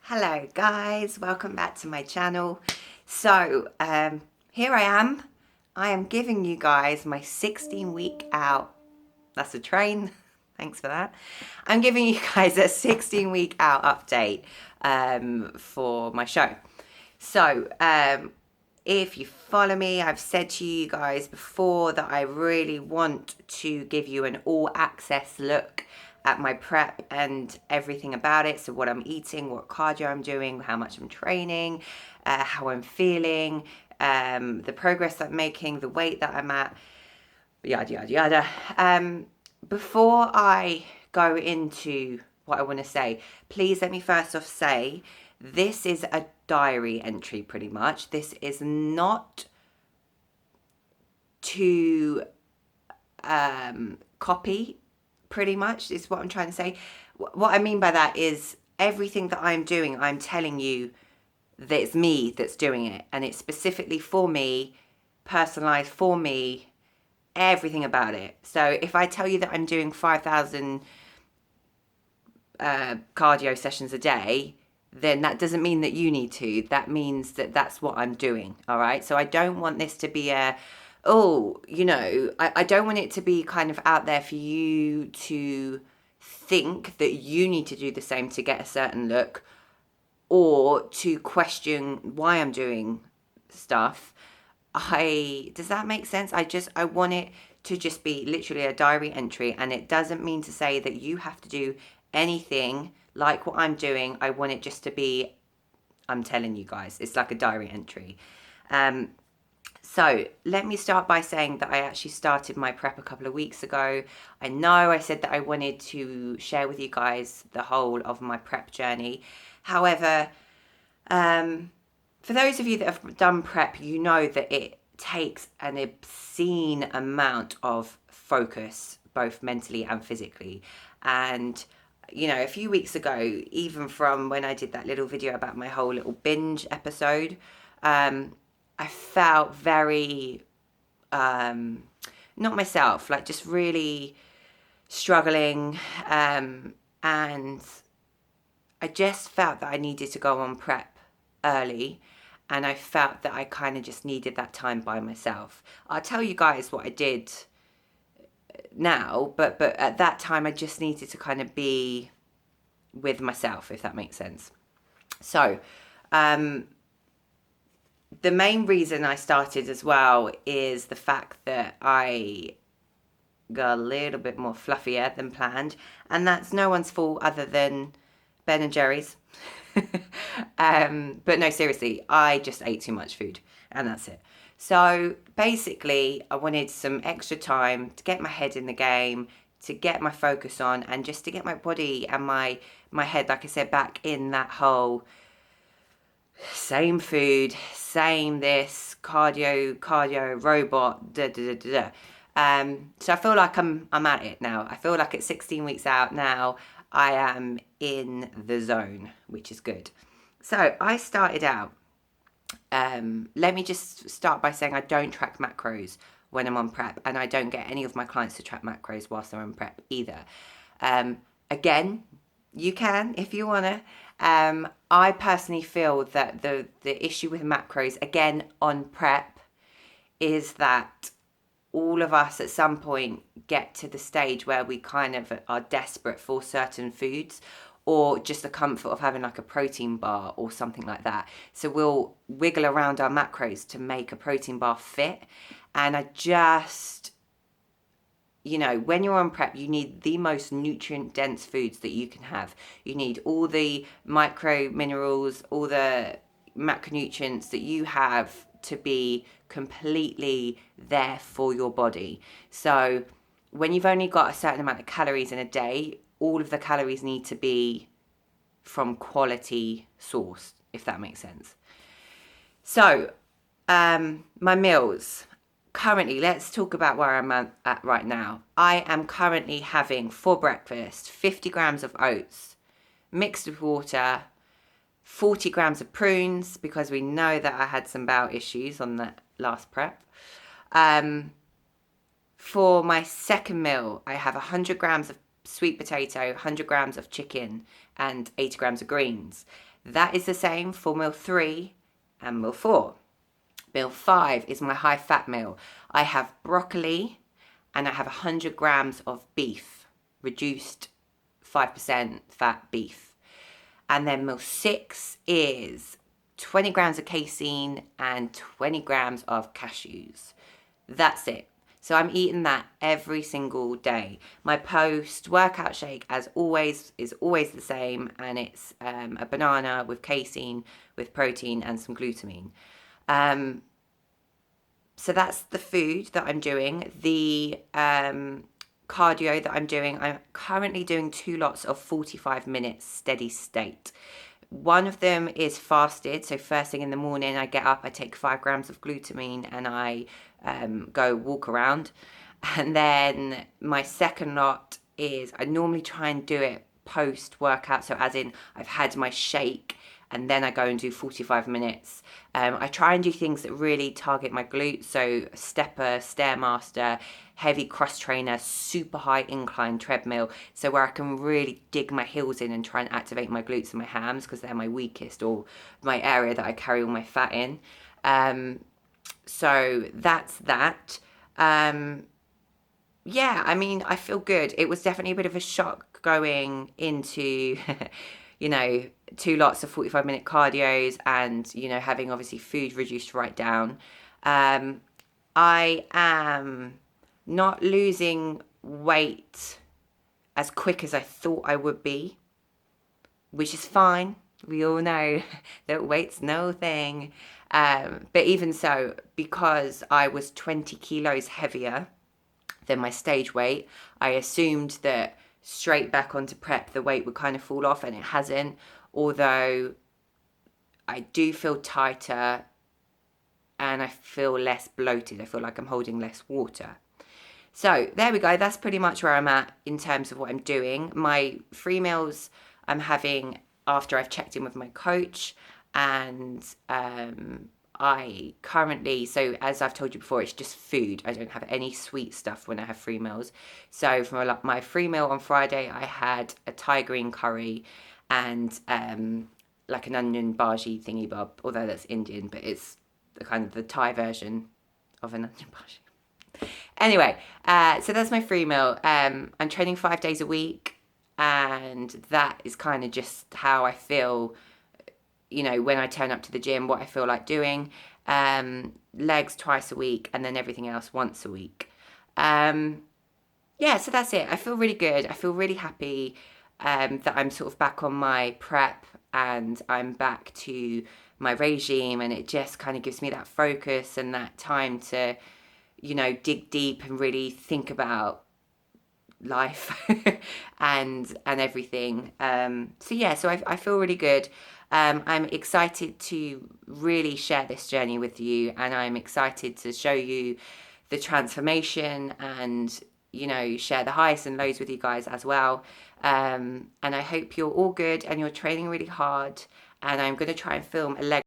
Hello guys, welcome back to my channel. So here I am giving you guys my 16-week out. That's a train. Thanks for that. I'm giving you guys a 16-week out update for my show. So if you follow me, I've said to you guys before that I really want to give you an all access look at my prep and everything about it. So what I'm eating, what cardio I'm doing, how much I'm training, how I'm feeling, the progress I'm making, the weight that I'm at, yada, yada, yada. Before I go into what I want to say, please let me first off say, this is a diary entry pretty much. This is not to copy pretty much is what I'm trying to say. What I mean by that is everything that I'm doing, I'm telling you that it's me that's doing it, and it's specifically for me, personalized for me, everything about it. So if I tell you that I'm doing 5,000 cardio sessions a day, then that doesn't mean that you need to. That means that that's what I'm doing. All right. So I don't want this to be I don't want it to be kind of out there for you to think that you need to do the same to get a certain look, or to question why I'm doing stuff. Does that make sense? I want it to just be literally a diary entry, and it doesn't mean to say that you have to do anything like what I'm doing. I want it just to be, I'm telling you guys, it's like a diary entry. So let me start by saying that I actually started my prep a couple of weeks ago. I know I said that I wanted to share with you guys the whole of my prep journey. However, for those of you that have done prep, you know that it takes an obscene amount of focus, both mentally and physically. And a few weeks ago, even from when I did that little video about my whole little binge episode, I felt very, not myself, like just really struggling. And I just felt that I needed to go on prep early. And I felt that I kind of just needed that time by myself. I'll tell you guys what I did now, but at that time I just needed to kind of be with myself, if that makes sense. So the main reason I started as well is the fact that I got a little bit more fluffier than planned, and that's no one's fault other than Ben and Jerry's. But no, seriously, I just ate too much food, and that's it. So basically, I wanted some extra time to get my head in the game, to get my focus on, and just to get my body and my head, like I said, back in that whole same food, same this, cardio, robot, da da da da da. So I feel like I'm at it now. I feel like it's 16 weeks out now. I am in the zone, which is good. So I started out. Let me just start by saying I don't track macros when I'm on prep, and I don't get any of my clients to track macros whilst they're on prep either. Again, you can if you want to. I personally feel that the issue with macros, again, on prep, is that all of us at some point get to the stage where we kind of are desperate for certain foods, or just the comfort of having like a protein bar or something like that. So we'll wiggle around our macros to make a protein bar fit. And I just, when you're on prep, you need the most nutrient dense foods that you can have. You need all the micro minerals, all the macronutrients that you have to be completely there for your body. So when you've only got a certain amount of calories in a day, all of the calories need to be from quality source, if that makes sense. So my meals. Currently, let's talk about where I'm at right now. I am currently having for breakfast 50 grams of oats mixed with water, 40 grams of prunes, because we know that I had some bowel issues on the last prep. For my second meal, I have 100 grams of sweet potato, 100 grams of chicken, and 80 grams of greens. That is the same for meal 3 and meal 4. Meal 5 is my high fat meal. I have broccoli and I have 100 grams of beef, reduced 5% fat beef. And then meal 6 is 20 grams of casein and 20 grams of cashews. That's it. So I'm eating that every single day. My post-workout shake, as always, is always the same, and it's a banana with casein, with protein and some glutamine. So that's the food that I'm doing. The cardio that I'm doing, I'm currently doing 2 lots of 45 minutes steady state. One of them is fasted, so first thing in the morning I get up, I take 5 grams of glutamine and I go walk around. And then my second lot is, I normally try and do it post workout, so as in I've had my shake and then I go and do 45 minutes. I try and do things that really target my glutes, so stepper, stairmaster, heavy cross trainer, super high incline treadmill, so where I can really dig my heels in and try and activate my glutes and my hams because they're my weakest, or my area that I carry all my fat in. So that's that. Yeah, I mean, I feel good. It was definitely a bit of a shock going into, 2 lots of 45-minute cardios and, having obviously food reduced right down. I am not losing weight as quick as I thought I would be, which is fine. We all know that weight's no thing. But even so, because I was 20 kilos heavier than my stage weight, I assumed that straight back onto prep the weight would kind of fall off, and it hasn't, although I do feel tighter and I feel less bloated. I feel like I'm holding less water. So there we go. That's pretty much where I'm at in terms of what I'm doing. My 3 meals I'm having after I've checked in with my coach, and I currently, so as I've told you before, it's just food. I don't have any sweet stuff when I have 3 meals. So for my 3 meal on Friday, I had a Thai green curry and like an onion bhaji thingy bob, although that's Indian, but it's the kind of the Thai version of an onion bhaji. Anyway, so that's my 3 meal. I'm training 5 days a week, and that is kind of just how I feel, when I turn up to the gym, what I feel like doing. Legs twice a week, and then everything else once a week. Yeah, so that's it. I feel really good. I feel really happy that I'm sort of back on my prep and I'm back to my regime, and it just kind of gives me that focus and that time to, dig deep and really think about life and everything. So I feel really good. I'm excited to really share this journey with you, and I'm excited to show you the transformation and, share the highs and lows with you guys as well. And I hope you're all good and you're training really hard. And I'm going to try and film a leg